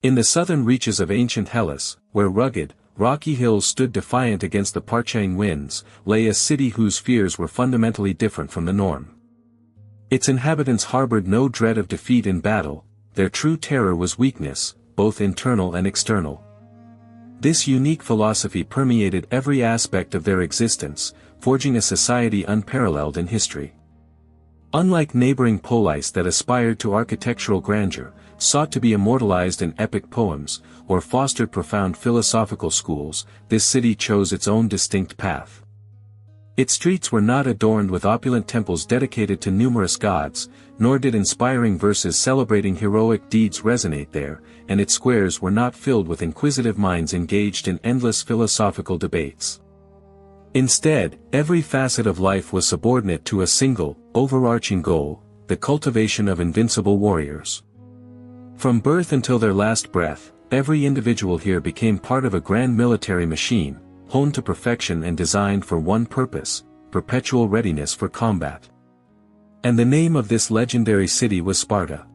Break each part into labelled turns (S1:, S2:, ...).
S1: In the southern reaches of ancient Hellas, where rugged, rocky hills stood defiant against the parching winds, lay a city whose fears were fundamentally different from the norm. Its inhabitants harbored no dread of defeat in battle, their true terror was weakness, both internal and external. This unique philosophy permeated every aspect of their existence, forging a society unparalleled in history. Unlike neighboring polis that aspired to architectural grandeur, sought to be immortalized in epic poems, or fostered profound philosophical schools, this city chose its own distinct path. Its streets were not adorned with opulent temples dedicated to numerous gods, nor did inspiring verses celebrating heroic deeds resonate there, and its squares were not filled with inquisitive minds engaged in endless philosophical debates. Instead, every facet of life was subordinate to a single, overarching goal, the cultivation of invincible warriors. From birth until their last breath, every individual here became part of a grand military machine, honed to perfection and designed for one purpose, perpetual readiness for combat. And the name of this legendary city was Sparta.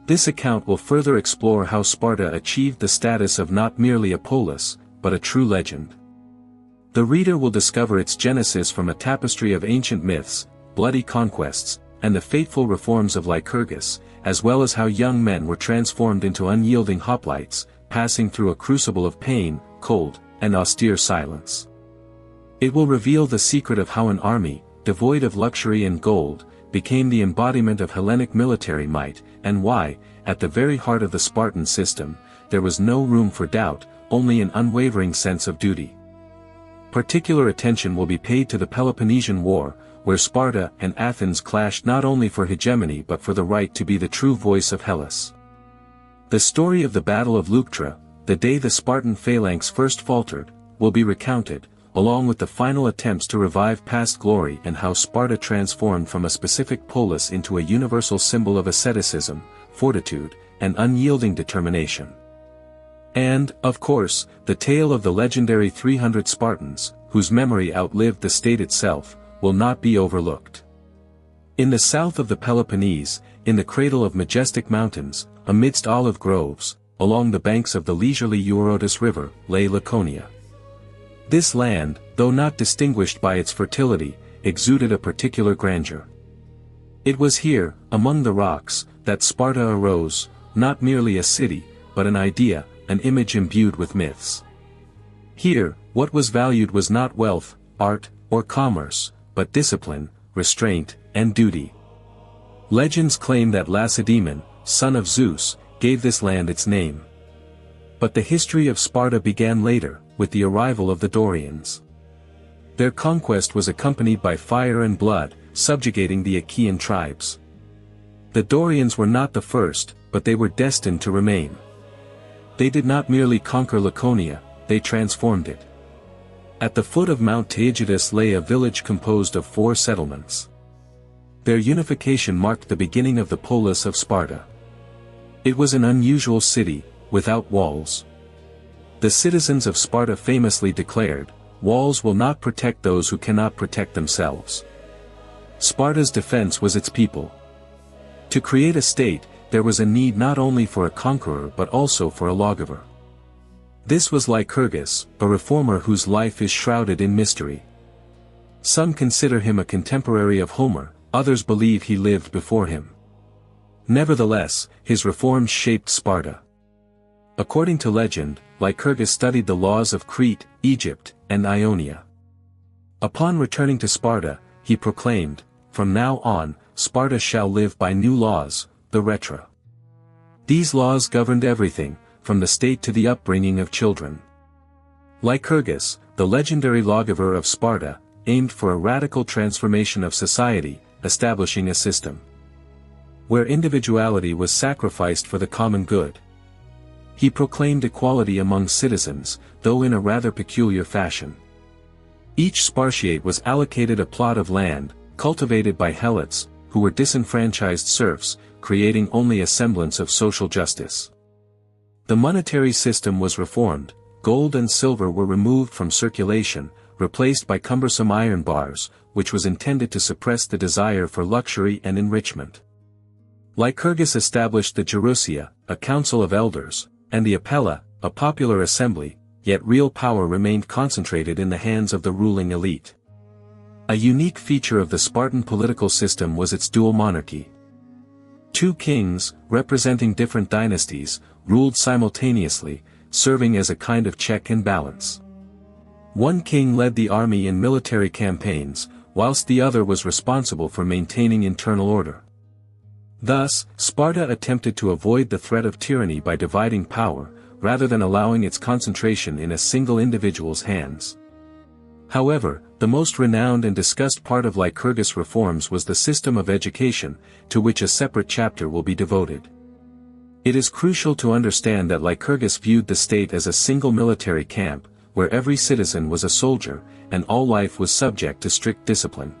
S1: This account will further explore how Sparta achieved the status of not merely a polis, but a true legend. The reader will discover its genesis from a tapestry of ancient myths, bloody conquests, and the fateful reforms of Lycurgus, as well as how young men were transformed into unyielding hoplites, passing through a crucible of pain, cold, and austere silence. It will reveal the secret of how an army, devoid of luxury and gold, became the embodiment of Hellenic military might, and why, at the very heart of the Spartan system, there was no room for doubt, only an unwavering sense of duty. Particular attention will be paid to the Peloponnesian War, where Sparta and Athens clashed not only for hegemony but for the right to be the true voice of Hellas. The story of the Battle of Leuctra, the day the Spartan phalanx first faltered, will be recounted, along with the final attempts to revive past glory and how Sparta transformed from a specific polis into a universal symbol of asceticism, fortitude, and unyielding determination. And, of course, the tale of the legendary 300 Spartans, whose memory outlived the state itself, will not be overlooked. In the south of the Peloponnese, in the cradle of majestic mountains, amidst olive groves, along the banks of the leisurely Eurotas River, lay Laconia. This land, though not distinguished by its fertility, exuded a particular grandeur. It was here, among the rocks, that Sparta arose, not merely a city, but an idea, an image imbued with myths. Here, what was valued was not wealth, art, or commerce, but discipline, restraint, and duty. Legends claim that Lacedaemon, son of Zeus, gave this land its name. But the history of Sparta began later, with the arrival of the Dorians. Their conquest was accompanied by fire and blood, subjugating the Achaean tribes. The Dorians were not the first, but they were destined to remain. They did not merely conquer Laconia, they transformed it. At the foot of Mount Taygetus lay a village composed of 4 settlements. Their unification marked the beginning of the polis of Sparta. It was an unusual city, without walls. The citizens of Sparta famously declared, "Walls will not protect those who cannot protect themselves." Sparta's defense was its people. To create a state, there was a need not only for a conqueror but also for a lawgiver. This was Lycurgus, a reformer whose life is shrouded in mystery. Some consider him a contemporary of Homer, others believe he lived before him. Nevertheless, his reforms shaped Sparta. According to legend, Lycurgus studied the laws of Crete, Egypt, and Ionia. Upon returning to Sparta, he proclaimed, "From now on, Sparta shall live by new laws, the Retra." These laws governed everything, from the state to the upbringing of children. Lycurgus, the legendary lawgiver of Sparta, aimed for a radical transformation of society, establishing a system where individuality was sacrificed for the common good. He proclaimed equality among citizens, though in a rather peculiar fashion. Each Spartiate was allocated a plot of land, cultivated by helots, who were disenfranchised serfs, creating only a semblance of social justice. The monetary system was reformed, gold and silver were removed from circulation, replaced by cumbersome iron bars, which was intended to suppress the desire for luxury and enrichment. Lycurgus established the Gerousia, a council of elders, and the Apella, a popular assembly, yet real power remained concentrated in the hands of the ruling elite. A unique feature of the Spartan political system was its dual monarchy. Two kings, representing different dynasties, ruled simultaneously, serving as a kind of check and balance. One king led the army in military campaigns, whilst the other was responsible for maintaining internal order. Thus, Sparta attempted to avoid the threat of tyranny by dividing power, rather than allowing its concentration in a single individual's hands. However, the most renowned and discussed part of Lycurgus' reforms was the system of education, to which a separate chapter will be devoted. It is crucial to understand that Lycurgus viewed the state as a single military camp, where every citizen was a soldier, and all life was subject to strict discipline.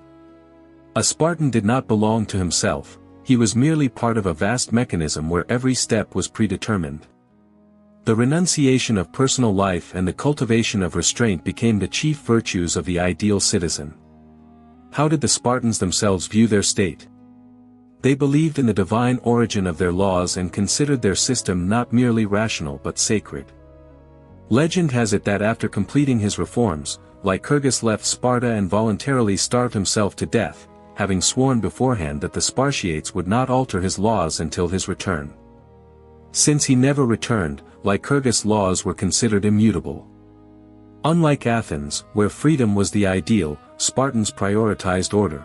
S1: A Spartan did not belong to himself, he was merely part of a vast mechanism where every step was predetermined. The renunciation of personal life and the cultivation of restraint became the chief virtues of the ideal citizen. How did the Spartans themselves view their state? They believed in the divine origin of their laws and considered their system not merely rational but sacred. Legend has it that after completing his reforms, Lycurgus left Sparta and voluntarily starved himself to death, having sworn beforehand that the Spartiates would not alter his laws until his return. Since he never returned, Lycurgus' laws were considered immutable. Unlike Athens, where freedom was the ideal, Spartans prioritized order.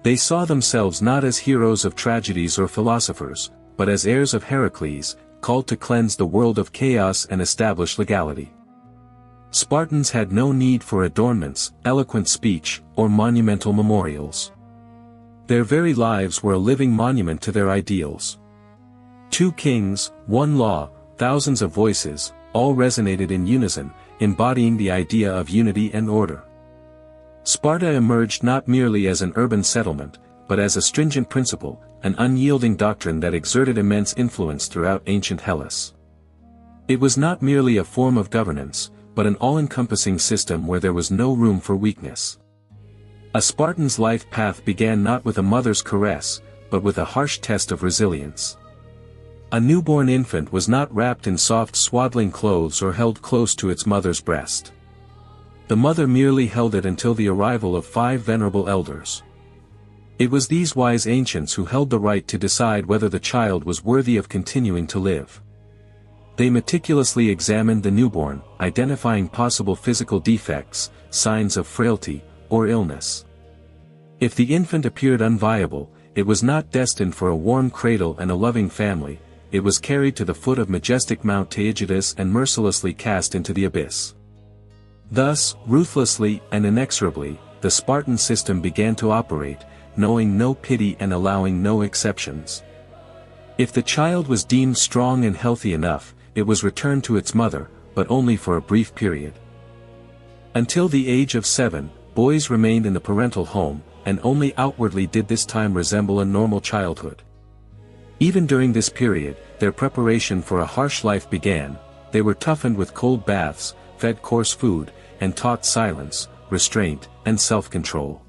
S1: They saw themselves not as heroes of tragedies or philosophers, but as heirs of Heracles, called to cleanse the world of chaos and establish legality. Spartans had no need for adornments, eloquent speech, or monumental memorials. Their very lives were a living monument to their ideals. Two kings, one law, thousands of voices, all resonated in unison, embodying the idea of unity and order. Sparta emerged not merely as an urban settlement, but as a stringent principle, an unyielding doctrine that exerted immense influence throughout ancient Hellas. It was not merely a form of governance, but an all-encompassing system where there was no room for weakness. A Spartan's life path began not with a mother's caress, but with a harsh test of resilience. A newborn infant was not wrapped in soft swaddling clothes or held close to its mother's breast. The mother merely held it until the arrival of 5 venerable elders. It was these wise ancients who held the right to decide whether the child was worthy of continuing to live. They meticulously examined the newborn, identifying possible physical defects, signs of frailty, or illness. If the infant appeared unviable, it was not destined for a warm cradle and a loving family, it was carried to the foot of majestic Mount Taygetus and mercilessly cast into the abyss. Thus, ruthlessly and inexorably, the Spartan system began to operate, knowing no pity and allowing no exceptions. If the child was deemed strong and healthy enough, it was returned to its mother, but only for a brief period. Until the age of 7, boys remained in the parental home, and only outwardly did this time resemble a normal childhood. Even during this period, their preparation for a harsh life began. They were toughened with cold baths, fed coarse food, and taught silence, restraint, and self-control.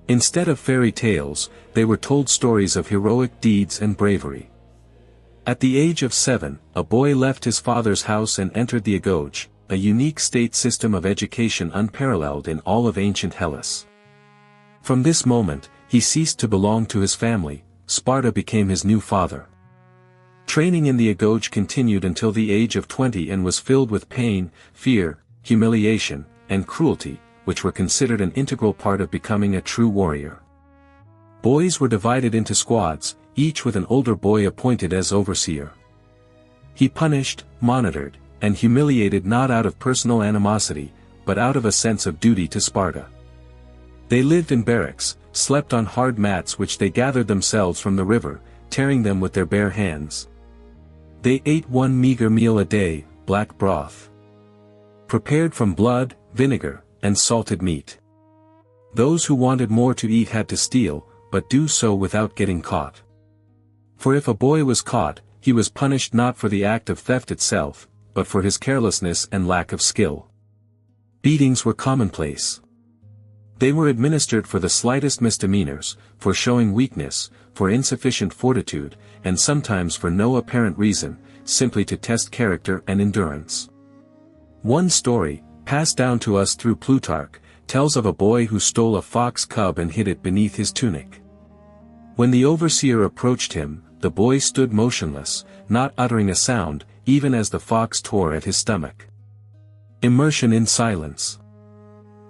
S1: Instead of fairy tales, they were told stories of heroic deeds and bravery. At the age of 7, a boy left his father's house and entered the agoge, a unique state system of education unparalleled in all of ancient Hellas. From this moment, he ceased to belong to his family. Sparta became his new father. Training in the agoge continued until the age of 20 and was filled with pain, fear, humiliation, and cruelty, which were considered an integral part of becoming a true warrior. Boys were divided into squads, each with an older boy appointed as overseer. He punished, monitored, and humiliated not out of personal animosity, but out of a sense of duty to Sparta. They lived in barracks, slept on hard mats which they gathered themselves from the river, tearing them with their bare hands. They ate one meager meal a day, black broth, prepared from blood, vinegar, and salted meat. Those who wanted more to eat had to steal, but do so without getting caught. For if a boy was caught, he was punished not for the act of theft itself, but for his carelessness and lack of skill. Beatings were commonplace. They were administered for the slightest misdemeanors, for showing weakness, for insufficient fortitude, and sometimes for no apparent reason. simply to test character and endurance. One story, passed down to us through Plutarch, tells of a boy who stole a fox cub and hid it beneath his tunic. When the overseer approached him, the boy stood motionless, not uttering a sound, even as the fox tore at his stomach. Immersion in silence.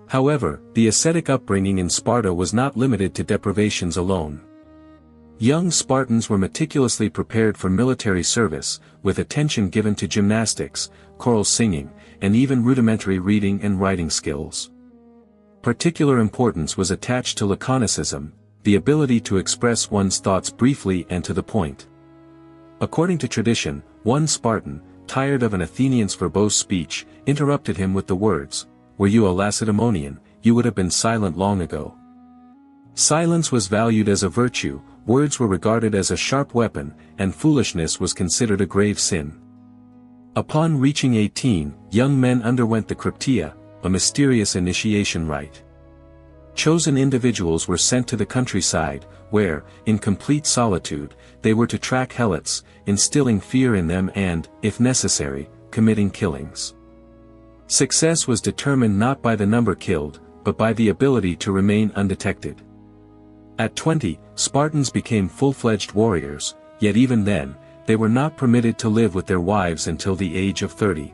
S1: However, the ascetic upbringing in Sparta was not limited to deprivations alone. Young Spartans were meticulously prepared for military service, with attention given to gymnastics, choral singing, and even rudimentary reading and writing skills. Particular importance was attached to laconicism, the ability to express one's thoughts briefly and to the point. According to tradition, one Spartan, tired of an Athenian's verbose speech, interrupted him with the words, "Were you a Lacedaemonian, you would have been silent long ago." Silence was valued as a virtue, words were regarded as a sharp weapon, and foolishness was considered a grave sin. Upon reaching 18, young men underwent the Cryptia, a mysterious initiation rite. Chosen individuals were sent to the countryside, where, in complete solitude, they were to track helots, instilling fear in them and, if necessary, committing killings. Success was determined not by the number killed, but by the ability to remain undetected. At 20, Spartans became full-fledged warriors, yet even then, they were not permitted to live with their wives until the age of 30.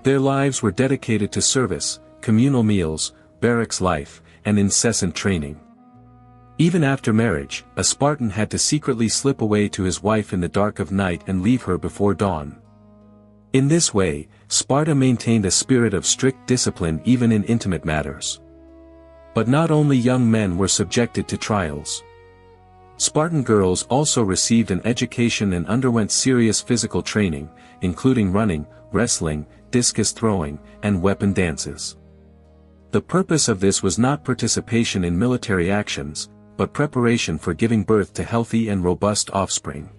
S1: Their lives were dedicated to service, communal meals, barracks life, and incessant training. Even after marriage, a Spartan had to secretly slip away to his wife in the dark of night and leave her before dawn. In this way, Sparta maintained a spirit of strict discipline even in intimate matters. But not only young men were subjected to trials. Spartan girls also received an education and underwent serious physical training, including running, wrestling, discus throwing, and weapon dances. The purpose of this was not participation in military actions, but preparation for giving birth to healthy and robust offspring.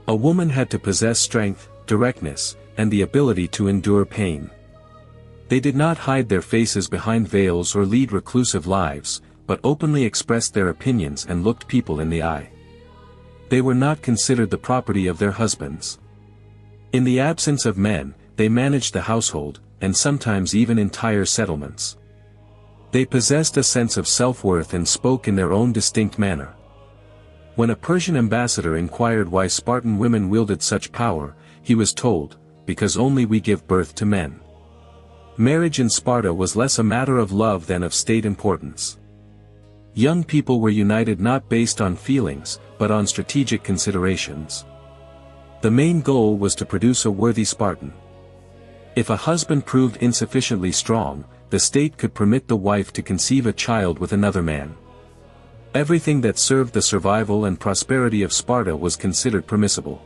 S1: A woman had to possess strength, directness, and the ability to endure pain. They did not hide their faces behind veils or lead reclusive lives, but openly expressed their opinions and looked people in the eye. They were not considered the property of their husbands. In the absence of men, they managed the household, and sometimes even entire settlements. They possessed a sense of self-worth and spoke in their own distinct manner. When a Persian ambassador inquired why Spartan women wielded such power, he was told, "Because only we give birth to men." Marriage in Sparta was less a matter of love than of state importance. Young people were united not based on feelings, but on strategic considerations. The main goal was to produce a worthy Spartan. If a husband proved insufficiently strong, the state could permit the wife to conceive a child with another man. Everything that served the survival and prosperity of Sparta was considered permissible.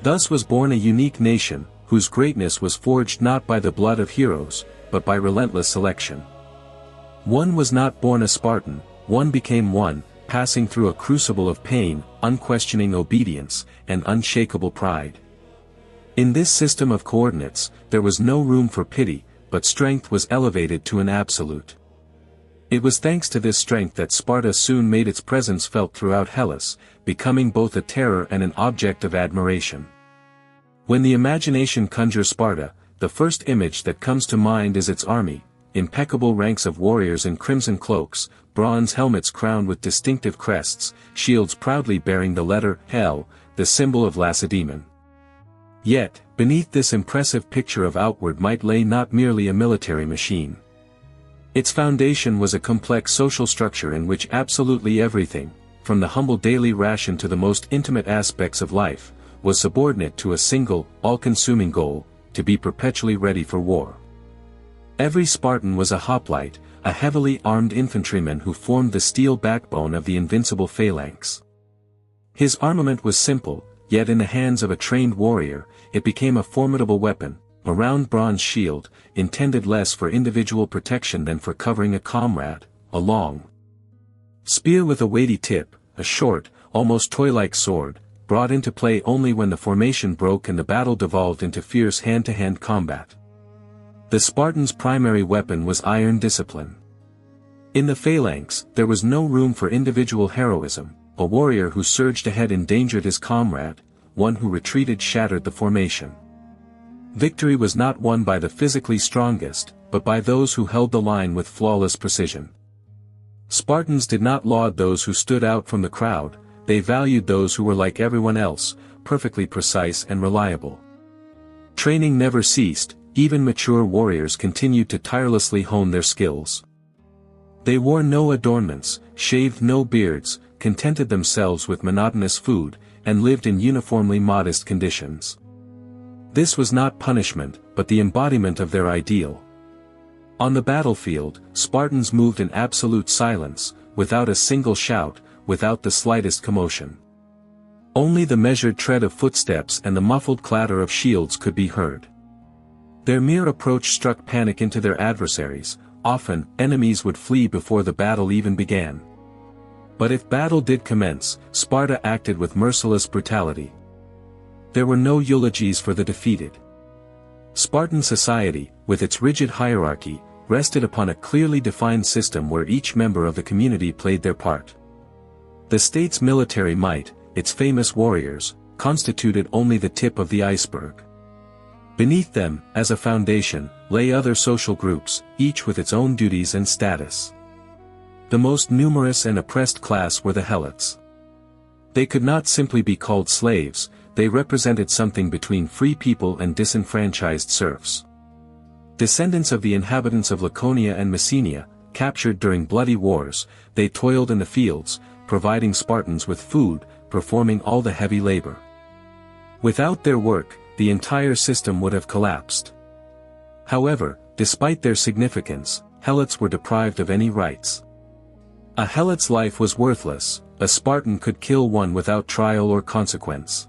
S1: Thus was born a unique nation, whose greatness was forged not by the blood of heroes, but by relentless selection. One was not born a Spartan, one became one, passing through a crucible of pain, unquestioning obedience, and unshakable pride. In this system of coordinates, there was no room for pity, but strength was elevated to an absolute. It was thanks to this strength that Sparta soon made its presence felt throughout Hellas, becoming both a terror and an object of admiration. When the imagination conjures Sparta, the first image that comes to mind is its army, impeccable ranks of warriors in crimson cloaks, bronze helmets crowned with distinctive crests, shields proudly bearing the letter Hell, the symbol of Lacedaemon. Yet, beneath this impressive picture of outward might lay not merely a military machine. Its foundation was a complex social structure in which absolutely everything, from the humble daily ration to the most intimate aspects of life, was subordinate to a single, all-consuming goal, to be perpetually ready for war. Every Spartan was a hoplite, a heavily armed infantryman who formed the steel backbone of the invincible phalanx. His armament was simple, yet in the hands of a trained warrior, it became a formidable weapon, a round bronze shield, intended less for individual protection than for covering a comrade, a long spear with a weighty tip, a short, almost toy-like sword, brought into play only when the formation broke and the battle devolved into fierce hand-to-hand combat. The Spartan's primary weapon was iron discipline. In the phalanx, there was no room for individual heroism. A warrior who surged ahead endangered his comrade, one who retreated shattered the formation. Victory was not won by the physically strongest, but by those who held the line with flawless precision. Spartans did not laud those who stood out from the crowd, they valued those who were like everyone else, perfectly precise and reliable. Training never ceased, even mature warriors continued to tirelessly hone their skills. They wore no adornments, shaved no beards, contented themselves with monotonous food, and lived in uniformly modest conditions. This was not punishment, but the embodiment of their ideal. On the battlefield, Spartans moved in absolute silence, without a single shout, without the slightest commotion. Only the measured tread of footsteps and the muffled clatter of shields could be heard. Their mere approach struck panic into their adversaries, often, enemies would flee before the battle even began. But if battle did commence, Sparta acted with merciless brutality. There were no eulogies for the defeated. Spartan society, with its rigid hierarchy, rested upon a clearly defined system where each member of the community played their part. The state's military might, its famous warriors, constituted only the tip of the iceberg. Beneath them, as a foundation, lay other social groups, each with its own duties and status. The most numerous and oppressed class were the helots. They could not simply be called slaves, they represented something between free people and disenfranchised serfs. Descendants of the inhabitants of Laconia and Messenia, captured during bloody wars, they toiled in the fields, providing Spartans with food, performing all the heavy labor. Without their work, the entire system would have collapsed. However, despite their significance, helots were deprived of any rights. A helot's life was worthless, a Spartan could kill one without trial or consequence.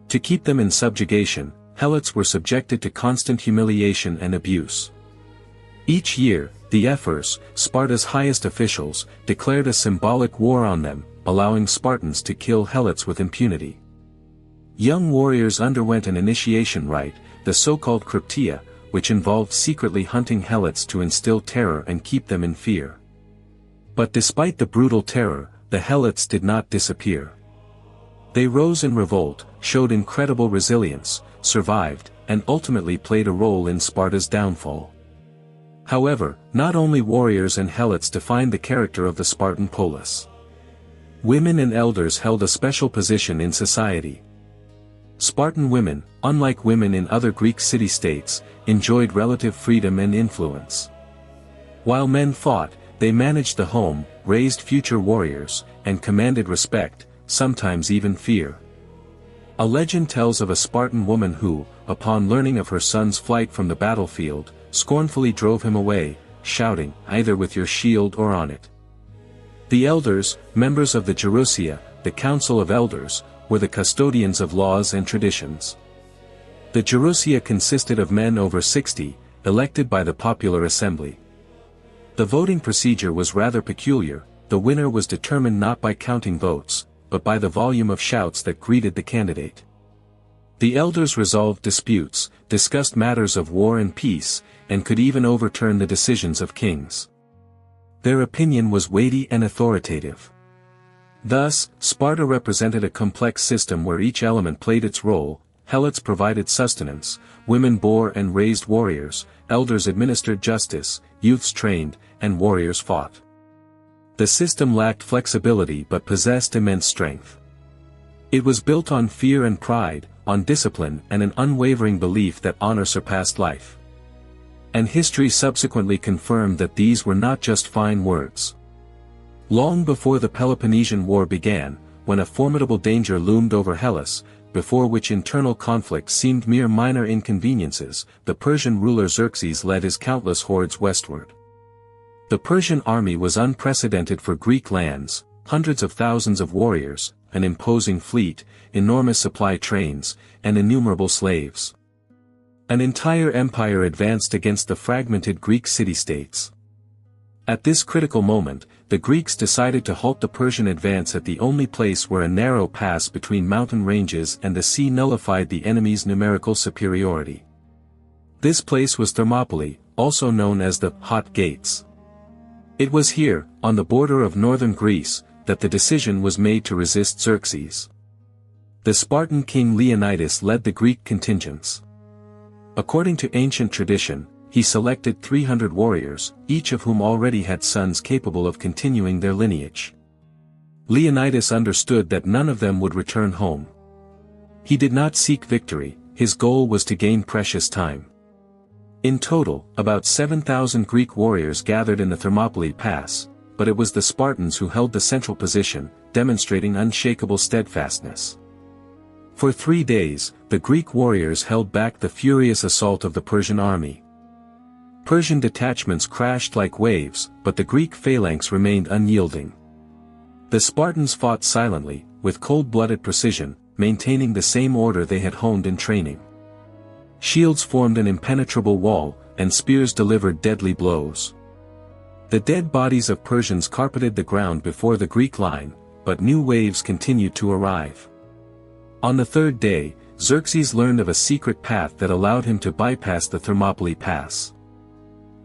S1: To keep them in subjugation, helots were subjected to constant humiliation and abuse. Each year, the ephors, Sparta's highest officials, declared a symbolic war on them, allowing Spartans to kill helots with impunity. Young warriors underwent an initiation rite, the so-called cryptia, which involved secretly hunting helots to instill terror and keep them in fear. But despite the brutal terror, the helots did not disappear. They rose in revolt, showed incredible resilience, survived, and ultimately played a role in Sparta's downfall. However, not only warriors and helots defined the character of the Spartan polis. Women and elders held a special position in society. Spartan women, unlike women in other Greek city-states, enjoyed relative freedom and influence. While men fought, they managed the home, raised future warriors, and commanded respect, sometimes even fear. A legend tells of a Spartan woman who, upon learning of her son's flight from the battlefield, scornfully drove him away, shouting, "Either with your shield or on it." The elders, members of the Gerousia, the Council of Elders, were the custodians of laws and traditions. The Gerousia consisted of men over 60, elected by the popular assembly. The voting procedure was rather peculiar, the winner was determined not by counting votes, but by the volume of shouts that greeted the candidate. The elders resolved disputes, discussed matters of war and peace, and could even overturn the decisions of kings. Their opinion was weighty and authoritative. Thus, Sparta represented a complex system where each element played its role. Helots provided sustenance, women bore and raised warriors, elders administered justice, youths trained, and warriors fought. The system lacked flexibility but possessed immense strength. It was built on fear and pride, on discipline and an unwavering belief that honor surpassed life. And history subsequently confirmed that these were not just fine words. Long before the Peloponnesian War began, when a formidable danger loomed over Hellas, before which internal conflicts seemed mere minor inconveniences, the Persian ruler Xerxes led his countless hordes westward. The Persian army was unprecedented for Greek lands, hundreds of thousands of warriors, an imposing fleet, enormous supply trains, and innumerable slaves. An entire empire advanced against the fragmented Greek city-states. At this critical moment, the Greeks decided to halt the Persian advance at the only place where a narrow pass between mountain ranges and the sea nullified the enemy's numerical superiority. This place was Thermopylae, also known as the Hot Gates. It was here, on the border of northern Greece, that the decision was made to resist Xerxes. The Spartan king Leonidas led the Greek contingents. According to ancient tradition, he selected 300 warriors, each of whom already had sons capable of continuing their lineage. Leonidas understood that none of them would return home. He did not seek victory, his goal was to gain precious time. In total, about 7,000 Greek warriors gathered in the Thermopylae Pass, but it was the Spartans who held the central position, demonstrating unshakable steadfastness. For 3 days, the Greek warriors held back the furious assault of the Persian army. Persian detachments crashed like waves, but the Greek phalanx remained unyielding. The Spartans fought silently, with cold-blooded precision, maintaining the same order they had honed in training. Shields formed an impenetrable wall, and spears delivered deadly blows. The dead bodies of Persians carpeted the ground before the Greek line, but new waves continued to arrive. On the third day, Xerxes learned of a secret path that allowed him to bypass the Thermopylae Pass.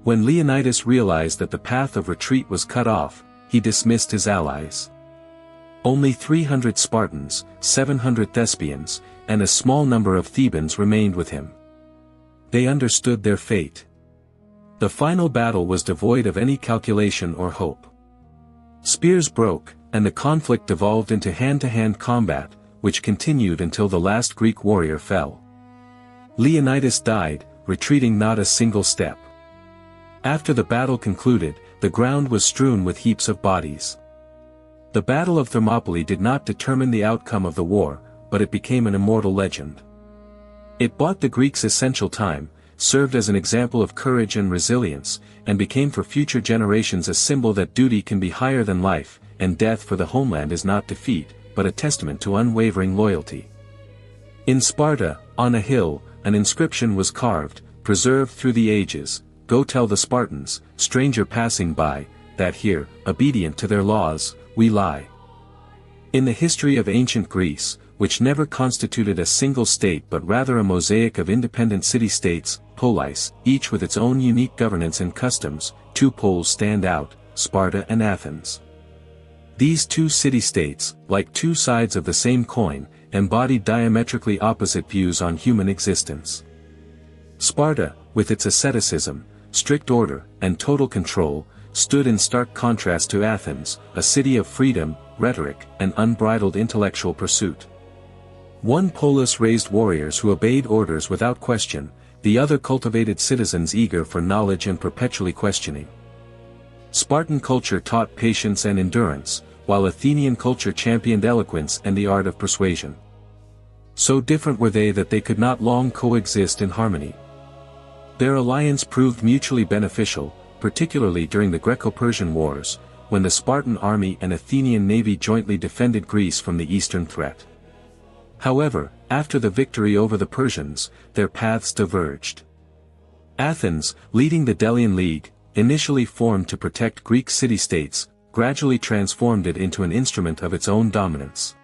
S1: When Leonidas realized that the path of retreat was cut off, he dismissed his allies. Only 300 Spartans, 700 Thespians, and a small number of Thebans remained with him. They understood their fate. The final battle was devoid of any calculation or hope. Spears broke, and the conflict devolved into hand-to-hand combat, which continued until the last Greek warrior fell. Leonidas died, retreating not a single step. After the battle concluded, the ground was strewn with heaps of bodies. The Battle of Thermopylae did not determine the outcome of the war, but it became an immortal legend. It bought the Greeks essential time, served as an example of courage and resilience, and became for future generations a symbol that duty can be higher than life, and death for the homeland is not defeat, but a testament to unwavering loyalty. In Sparta, on a hill, an inscription was carved, preserved through the ages, "Go tell the Spartans, stranger passing by, that here, obedient to their laws, we lie." In the history of ancient Greece, which never constituted a single state but rather a mosaic of independent city-states, polis, each with its own unique governance and customs, 2 poles stand out, Sparta and Athens. These 2 city-states, like 2 sides of the same coin, embodied diametrically opposite views on human existence. Sparta, with its asceticism, strict order, and total control, stood in stark contrast to Athens, a city of freedom, rhetoric, and unbridled intellectual pursuit. One polis raised warriors who obeyed orders without question, the other cultivated citizens eager for knowledge and perpetually questioning. Spartan culture taught patience and endurance, while Athenian culture championed eloquence and the art of persuasion. So different were they that they could not long coexist in harmony. Their alliance proved mutually beneficial, particularly during the Greco-Persian Wars, when the Spartan army and Athenian navy jointly defended Greece from the eastern threat. However, after the victory over the Persians, their paths diverged. Athens, leading the Delian League, initially formed to protect Greek city-states, gradually transformed it into an instrument of its own dominance.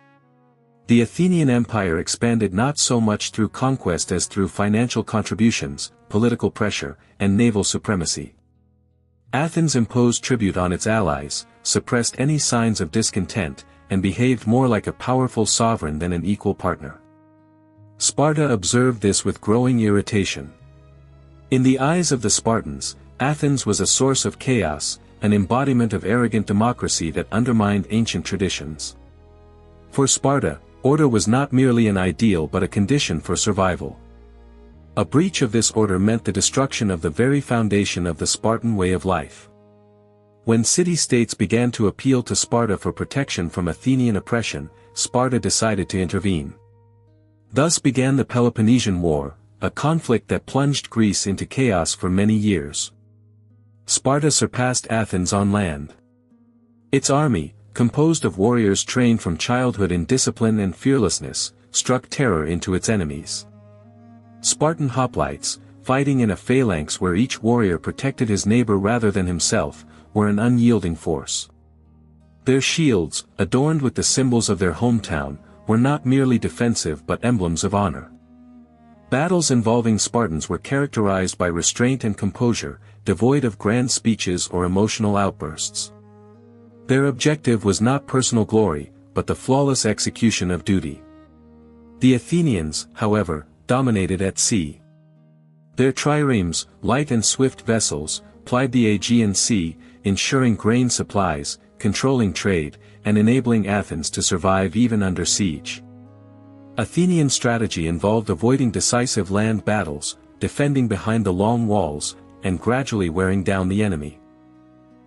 S1: The Athenian Empire expanded not so much through conquest as through financial contributions, political pressure, and naval supremacy. Athens imposed tribute on its allies, suppressed any signs of discontent, and behaved more like a powerful sovereign than an equal partner. Sparta observed this with growing irritation. In the eyes of the Spartans, Athens was a source of chaos, an embodiment of arrogant democracy that undermined ancient traditions. For Sparta, order was not merely an ideal but a condition for survival. A breach of this order meant the destruction of the very foundation of the Spartan way of life. When city-states began to appeal to Sparta for protection from Athenian oppression, Sparta decided to intervene. Thus began the Peloponnesian War, a conflict that plunged Greece into chaos for many years. Sparta surpassed Athens on land. Its army, composed of warriors trained from childhood in discipline and fearlessness, struck terror into its enemies. Spartan hoplites, fighting in a phalanx where each warrior protected his neighbor rather than himself, were an unyielding force. Their shields, adorned with the symbols of their hometown, were not merely defensive but emblems of honor. Battles involving Spartans were characterized by restraint and composure, devoid of grand speeches or emotional outbursts. Their objective was not personal glory, but the flawless execution of duty. The Athenians, however, dominated at sea. Their triremes, light and swift vessels, plied the Aegean Sea, ensuring grain supplies, controlling trade, and enabling Athens to survive even under siege. Athenian strategy involved avoiding decisive land battles, defending behind the long walls, and gradually wearing down the enemy.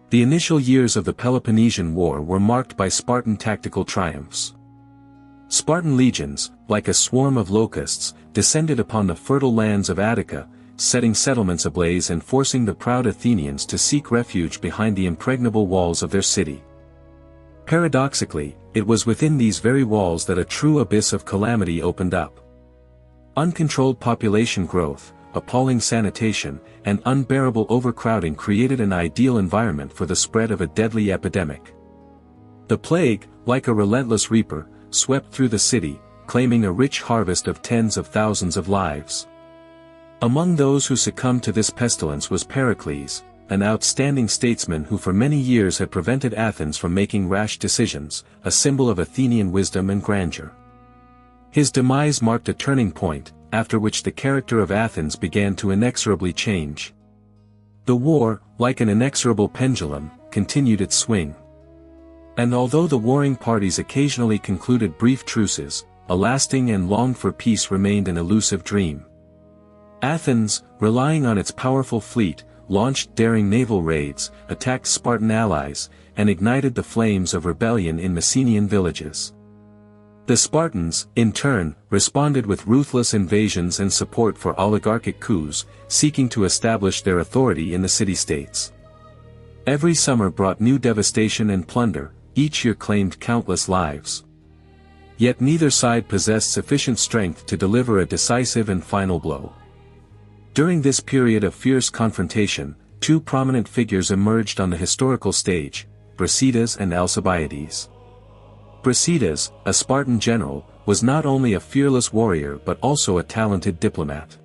S1: The initial years of the Peloponnesian War were marked by Spartan tactical triumphs. Spartan legions, like a swarm of locusts, descended upon the fertile lands of Attica, setting settlements ablaze and forcing the proud Athenians to seek refuge behind the impregnable walls of their city. Paradoxically, it was within these very walls that a true abyss of calamity opened up. Uncontrolled population growth, appalling sanitation, and unbearable overcrowding created an ideal environment for the spread of a deadly epidemic. The plague, like a relentless reaper, swept through the city, claiming a rich harvest of tens of thousands of lives. Among those who succumbed to this pestilence was Pericles, an outstanding statesman who for many years had prevented Athens from making rash decisions, a symbol of Athenian wisdom and grandeur. His demise marked a turning point, after which the character of Athens began to inexorably change. The war, like an inexorable pendulum, continued its swing. And although the warring parties occasionally concluded brief truces, a lasting and longed-for peace remained an elusive dream. Athens, relying on its powerful fleet, launched daring naval raids, attacked Spartan allies, and ignited the flames of rebellion in Messenian villages. The Spartans, in turn, responded with ruthless invasions and support for oligarchic coups, seeking to establish their authority in the city-states. Every summer brought new devastation and plunder, each year claimed countless lives. Yet neither side possessed sufficient strength to deliver a decisive and final blow. During this period of fierce confrontation, two prominent figures emerged on the historical stage, Brasidas and Alcibiades. Brasidas, a Spartan general, was not only a fearless warrior but also a talented diplomat.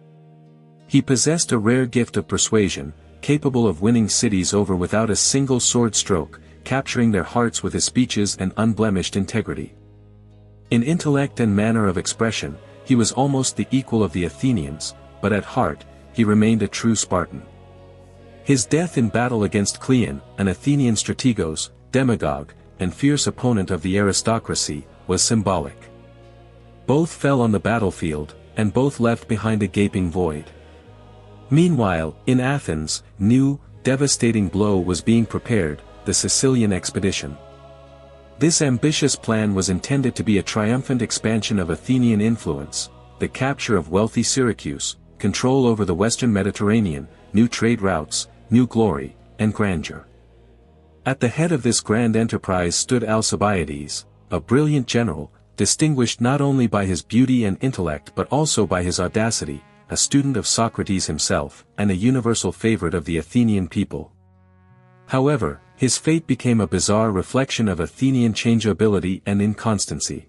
S1: He possessed a rare gift of persuasion, capable of winning cities over without a single sword stroke, capturing their hearts with his speeches and unblemished integrity. In intellect and manner of expression, he was almost the equal of the Athenians, but at heart, he remained a true Spartan. His death in battle against Cleon, an Athenian strategos, demagogue, and fierce opponent of the aristocracy, was symbolic. Both fell on the battlefield, and both left behind a gaping void. Meanwhile, in Athens, new, devastating blow was being prepared, the Sicilian expedition. This ambitious plan was intended to be a triumphant expansion of Athenian influence, the capture of wealthy Syracuse, control over the western Mediterranean, new trade routes, new glory, and grandeur. At the head of this grand enterprise stood Alcibiades, a brilliant general, distinguished not only by his beauty and intellect but also by his audacity, a student of Socrates himself, and a universal favorite of the Athenian people. However, his fate became a bizarre reflection of Athenian changeability and inconstancy.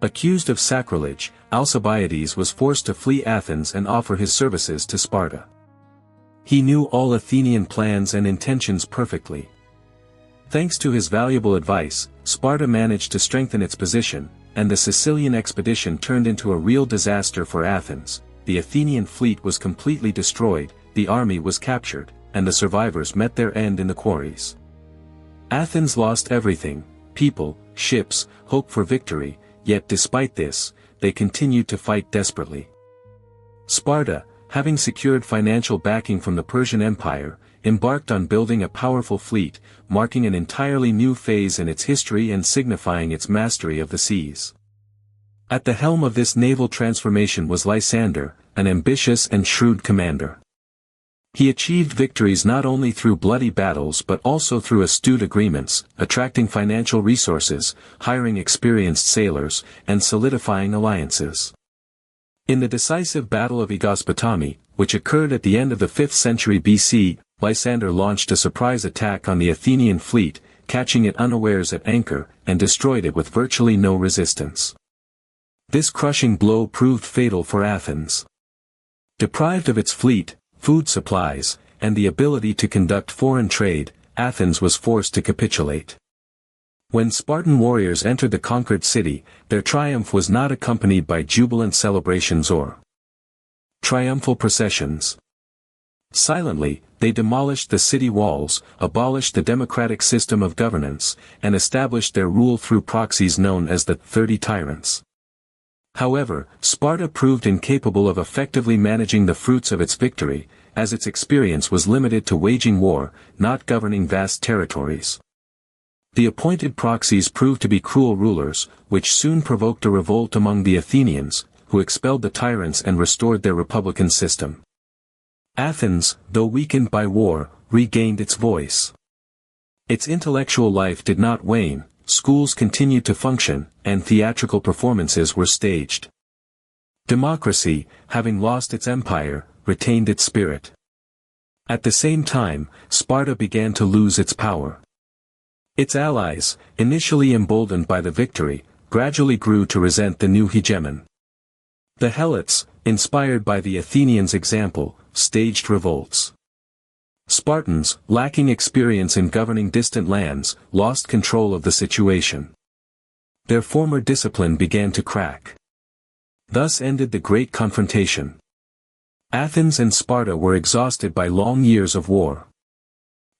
S1: Accused of sacrilege, Alcibiades was forced to flee Athens and offer his services to Sparta. He knew all Athenian plans and intentions perfectly. Thanks to his valuable advice, Sparta managed to strengthen its position, and the Sicilian expedition turned into a real disaster for Athens. The Athenian fleet was completely destroyed, the army was captured, and the survivors met their end in the quarries. Athens lost everything: people, ships, hope for victory, yet despite this, they continued to fight desperately. Sparta, having secured financial backing from the Persian Empire, embarked on building a powerful fleet, marking an entirely new phase in its history and signifying its mastery of the seas. At the helm of this naval transformation was Lysander, an ambitious and shrewd commander. He achieved victories not only through bloody battles but also through astute agreements, attracting financial resources, hiring experienced sailors, and solidifying alliances. In the decisive Battle of Aegospotami, which occurred at the end of the 5th century BC, Lysander launched a surprise attack on the Athenian fleet, catching it unawares at anchor, and destroyed it with virtually no resistance. This crushing blow proved fatal for Athens. Deprived of its fleet, food supplies, and the ability to conduct foreign trade, Athens was forced to capitulate. When Spartan warriors entered the conquered city, their triumph was not accompanied by jubilant celebrations or triumphal processions. Silently, they demolished the city walls, abolished the democratic system of governance, and established their rule through proxies known as the 30 Tyrants. However, Sparta proved incapable of effectively managing the fruits of its victory, as its experience was limited to waging war, not governing vast territories. The appointed proxies proved to be cruel rulers, which soon provoked a revolt among the Athenians, who expelled the tyrants and restored their republican system. Athens, though weakened by war, regained its voice. Its intellectual life did not wane, schools continued to function, and theatrical performances were staged. Democracy, having lost its empire, retained its spirit. At the same time, Sparta began to lose its power. Its allies, initially emboldened by the victory, gradually grew to resent the new hegemon. The Helots, inspired by the Athenians' example, staged revolts. Spartans, lacking experience in governing distant lands, lost control of the situation. Their former discipline began to crack. Thus ended the great confrontation. Athens and Sparta were exhausted by long years of war.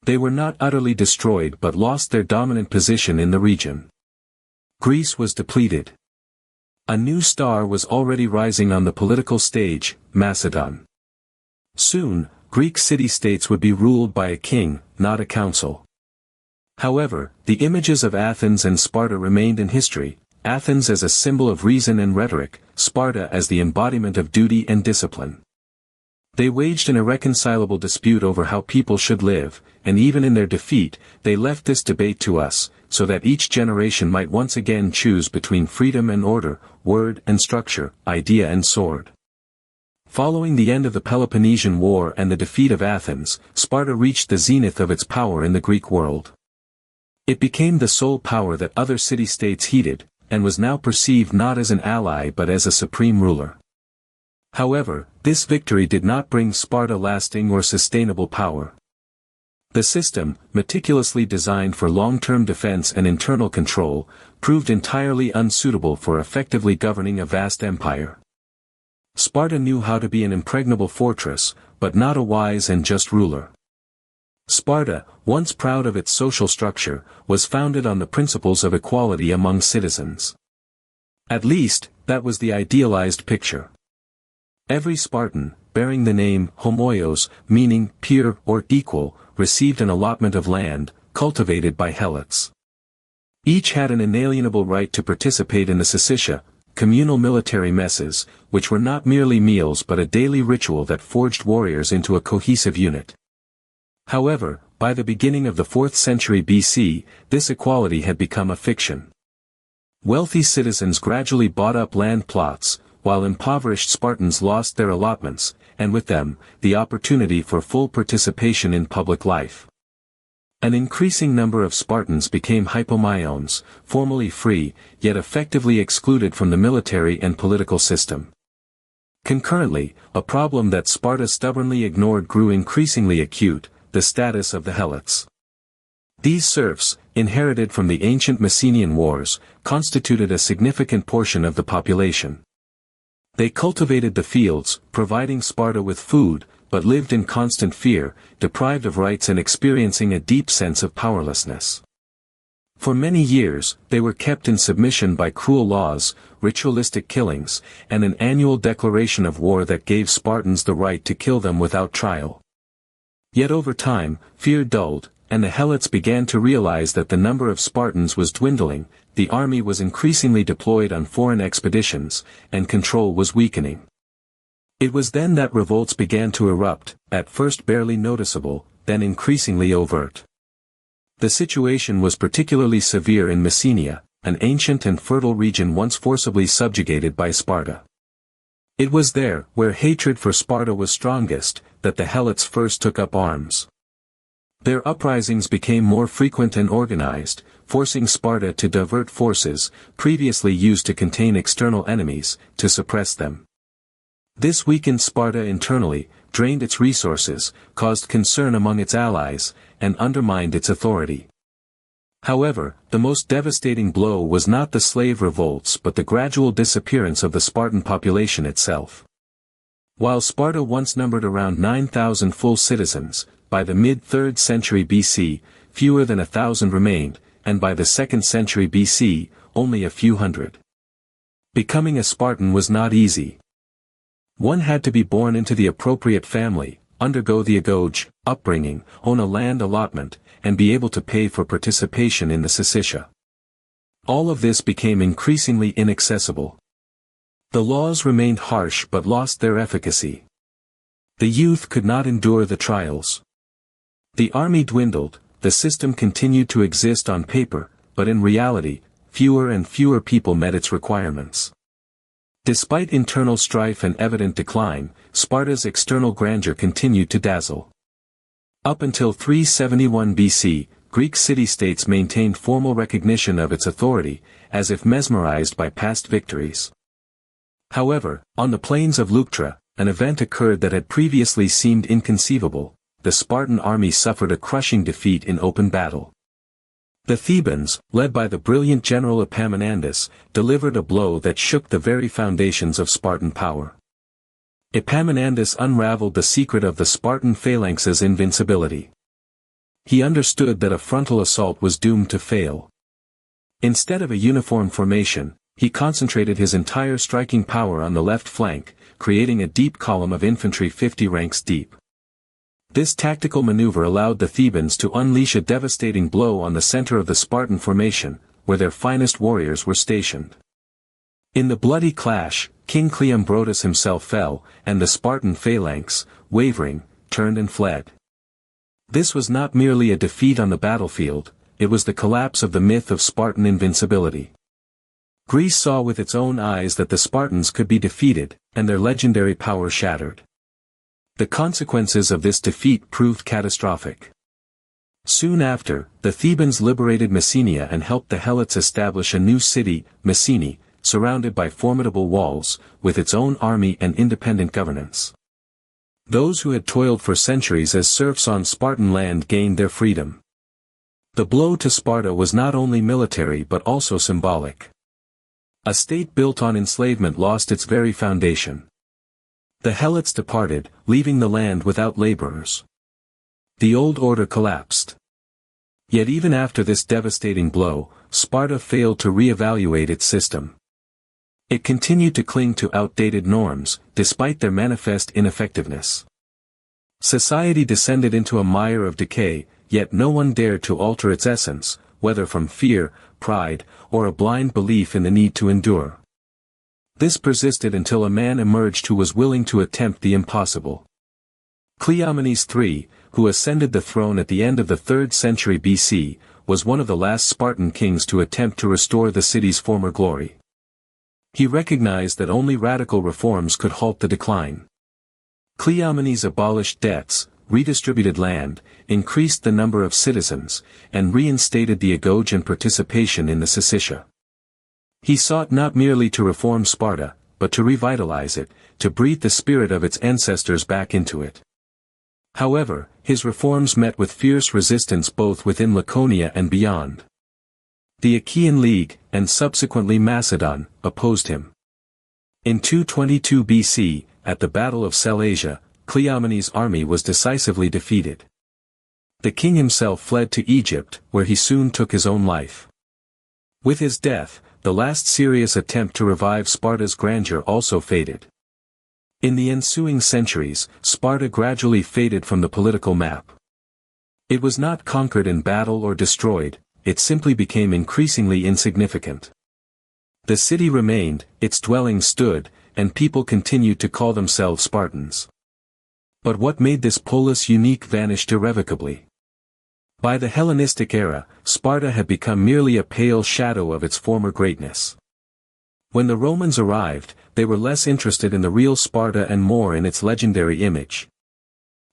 S1: They were not utterly destroyed but lost their dominant position in the region. Greece was depleted. A new star was already rising on the political stage, Macedon. Soon, Greek city-states would be ruled by a king, not a council. However, the images of Athens and Sparta remained in history, Athens as a symbol of reason and rhetoric, Sparta as the embodiment of duty and discipline. They waged an irreconcilable dispute over how people should live, and even in their defeat, they left this debate to us, so that each generation might once again choose between freedom and order, word and structure, idea and sword. Following the end of the Peloponnesian War and the defeat of Athens, Sparta reached the zenith of its power in the Greek world. It became the sole power that other city-states heeded, and was now perceived not as an ally but as a supreme ruler. However, this victory did not bring Sparta lasting or sustainable power. The system, meticulously designed for long-term defense and internal control, proved entirely unsuitable for effectively governing a vast empire. Sparta knew how to be an impregnable fortress, but not a wise and just ruler. Sparta, once proud of its social structure, was founded on the principles of equality among citizens. At least, that was the idealized picture. Every Spartan, bearing the name homoios, meaning peer or equal, received an allotment of land, cultivated by Helots. Each had an inalienable right to participate in the syssitia, communal military messes, which were not merely meals but a daily ritual that forged warriors into a cohesive unit. However, by the beginning of the 4th century BC, this equality had become a fiction. Wealthy citizens gradually bought up land plots, while impoverished Spartans lost their allotments, and with them, the opportunity for full participation in public life. An increasing number of Spartans became hypomaions, formally free, yet effectively excluded from the military and political system. Concurrently, a problem that Sparta stubbornly ignored grew increasingly acute, the status of the Helots. These serfs, inherited from the ancient Messenian wars, constituted a significant portion of the population. They cultivated the fields, providing Sparta with food, but lived in constant fear, deprived of rights and experiencing a deep sense of powerlessness. For many years, they were kept in submission by cruel laws, ritualistic killings, and an annual declaration of war that gave Spartans the right to kill them without trial. Yet over time, fear dulled, and the Helots began to realize that the number of Spartans was dwindling, the army was increasingly deployed on foreign expeditions, and control was weakening. It was then that revolts began to erupt, at first barely noticeable, then increasingly overt. The situation was particularly severe in Messenia, an ancient and fertile region once forcibly subjugated by Sparta. It was there, where hatred for Sparta was strongest, that the Helots first took up arms. Their uprisings became more frequent and organized, forcing Sparta to divert forces, previously used to contain external enemies, to suppress them. This weakened Sparta internally, drained its resources, caused concern among its allies, and undermined its authority. However, the most devastating blow was not the slave revolts but the gradual disappearance of the Spartan population itself. While Sparta once numbered around 9,000 full citizens, by the mid-3rd century BC, fewer than 1,000 remained, and by the 2nd century BC, only a few hundred. Becoming a Spartan was not easy. One had to be born into the appropriate family, undergo the agoge, upbringing, own a land allotment, and be able to pay for participation in the syssitia. All of this became increasingly inaccessible. The laws remained harsh but lost their efficacy. The youth could not endure the trials. The army dwindled, the system continued to exist on paper, but in reality, fewer and fewer people met its requirements. Despite internal strife and evident decline, Sparta's external grandeur continued to dazzle. Up until 371 BC, Greek city-states maintained formal recognition of its authority, as if mesmerized by past victories. However, on the plains of Leuctra, an event occurred that had previously seemed inconceivable. The Spartan army suffered a crushing defeat in open battle. The Thebans, led by the brilliant general Epaminondas, delivered a blow that shook the very foundations of Spartan power. Epaminondas unraveled the secret of the Spartan phalanx's invincibility. He understood that a frontal assault was doomed to fail. Instead of a uniform formation, he concentrated his entire striking power on the left flank, creating a deep column of infantry 50 ranks deep. This tactical maneuver allowed the Thebans to unleash a devastating blow on the center of the Spartan formation, where their finest warriors were stationed. In the bloody clash, King Cleombrotus himself fell, and the Spartan phalanx, wavering, turned and fled. This was not merely a defeat on the battlefield, it was the collapse of the myth of Spartan invincibility. Greece saw with its own eyes that the Spartans could be defeated, and their legendary power shattered. The consequences of this defeat proved catastrophic. Soon after, the Thebans liberated Messenia and helped the Helots establish a new city, Messene, surrounded by formidable walls, with its own army and independent governance. Those who had toiled for centuries as serfs on Spartan land gained their freedom. The blow to Sparta was not only military but also symbolic. A state built on enslavement lost its very foundation. The Helots departed, leaving the land without laborers. The old order collapsed. Yet even after this devastating blow, Sparta failed to re-evaluate its system. It continued to cling to outdated norms, despite their manifest ineffectiveness. Society descended into a mire of decay, yet no one dared to alter its essence, whether from fear, pride, or a blind belief in the need to endure. This persisted until a man emerged who was willing to attempt the impossible. Cleomenes III, who ascended the throne at the end of the 3rd century BC, was one of the last Spartan kings to attempt to restore the city's former glory. He recognized that only radical reforms could halt the decline. Cleomenes abolished debts, redistributed land, increased the number of citizens, and reinstated the agoge and participation in the syssitia. He sought not merely to reform Sparta, but to revitalize it, to breathe the spirit of its ancestors back into it. However, his reforms met with fierce resistance both within Laconia and beyond. The Achaean League, and subsequently Macedon, opposed him. In 222 BC, at the Battle of Sellasia, Cleomenes' army was decisively defeated. The king himself fled to Egypt, where he soon took his own life. With his death, the last serious attempt to revive Sparta's grandeur also faded. In the ensuing centuries, Sparta gradually faded from the political map. It was not conquered in battle or destroyed, it simply became increasingly insignificant. The city remained, its dwellings stood, and people continued to call themselves Spartans. But what made this polis unique vanished irrevocably. By the Hellenistic era, Sparta had become merely a pale shadow of its former greatness. When the Romans arrived, they were less interested in the real Sparta and more in its legendary image.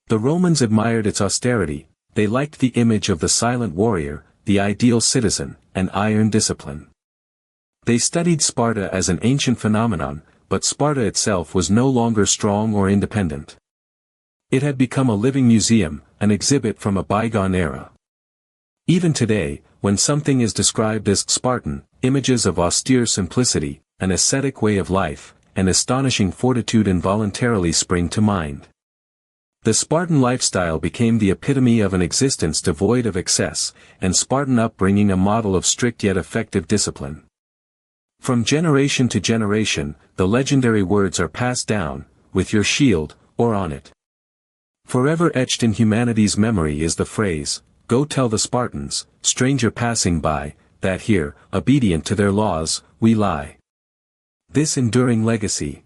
S1: The Romans admired its austerity, they liked the image of the silent warrior, the ideal citizen, and iron discipline. They studied Sparta as an ancient phenomenon, but Sparta itself was no longer strong or independent. It had become a living museum, an exhibit from a bygone era. Even today, when something is described as Spartan, images of austere simplicity, an ascetic way of life, and astonishing fortitude involuntarily spring to mind. The Spartan lifestyle became the epitome of an existence devoid of excess, and Spartan upbringing a model of strict yet effective discipline. From generation to generation, the legendary words are passed down, with your shield, or on it. Forever etched in humanity's memory is the phrase, "Go tell the Spartans, stranger passing by, that here, obedient to their laws, we lie." This enduring legacy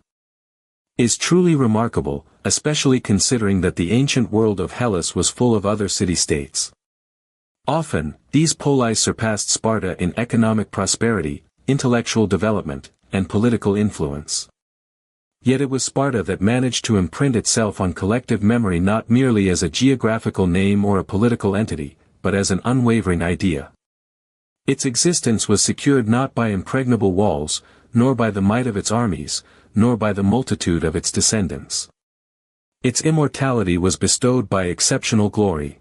S1: is truly remarkable, especially considering that the ancient world of Hellas was full of other city-states. Often, these polis surpassed Sparta in economic prosperity, intellectual development, and political influence. Yet it was Sparta that managed to imprint itself on collective memory not merely as a geographical name or a political entity, but as an unwavering idea. Its existence was secured not by impregnable walls, nor by the might of its armies, nor by the multitude of its descendants. Its immortality was bestowed by exceptional glory.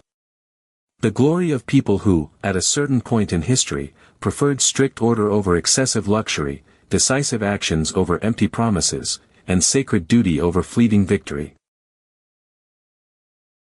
S1: The glory of people who, at a certain point in history, preferred strict order over excessive luxury, decisive actions over empty promises, and sacred duty over fleeting victory.